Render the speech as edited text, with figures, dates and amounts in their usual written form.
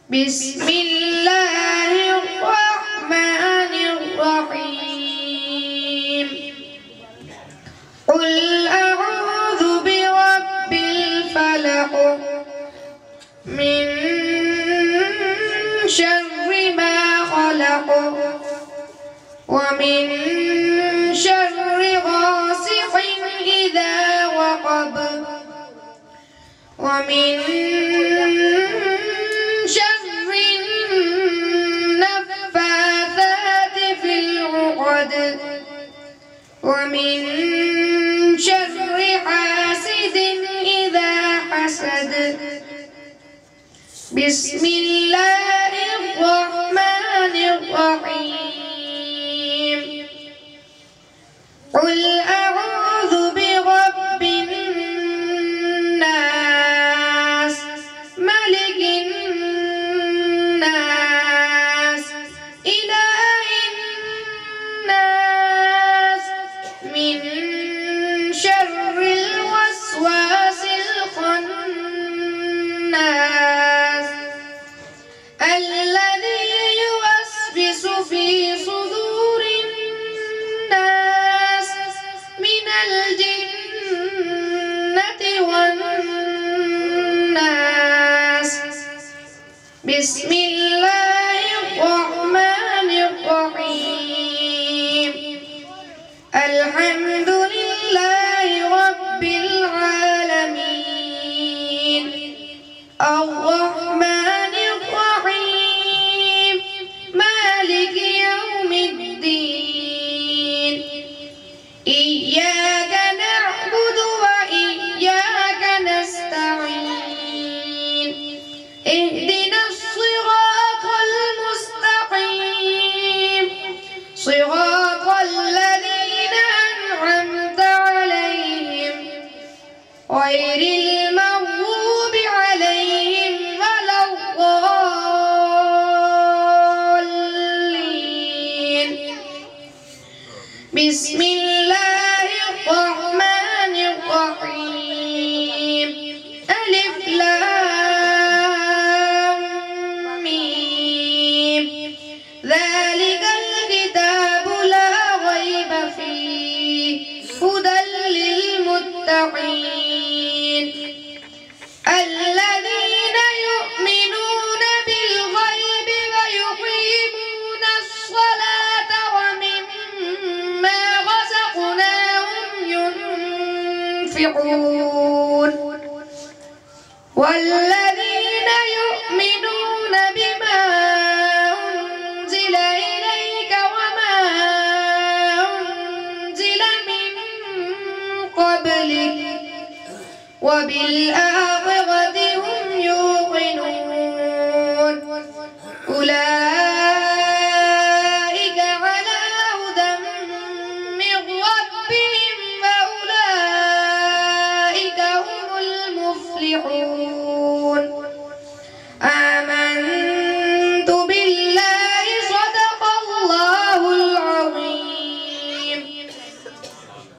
بسم الله الرحمن الرحيم. قل أعوذ برب الفلق من شر ما خلق ومن شر غاسق إذا وقب ومن شر النفاثات في العقد ومن شر حاسد إذا حسد. بسم الله الرحمن الرحيم. قل أعوذ برب الناس ملك الناس إله الناس من شر الوسواس الخناس الذي يوسوس في صدور الناس من الجنة والناس. بسم الله الرحمن الرحيم. الحمد لله رب العالمين الرحمن الرحيم مالك يوم الدين. إياك نعبد وإياك نستعين. اهدنا الصراط المستقيم صراط الذين أنعمت عليهم غير المغضوب عليهم ولا الضالين. بسم الله الرحمن الرحيم. ألف لام ميم. ذلك الكتاب لا ريب فيه هدى للمتقين الذين يؤمنون بالغيب ويقيمون الصلاة ومما رزقناهم ينفقون والذين يؤمنون بما أنزل إليك وما أنزل من قبلك وبالآخرة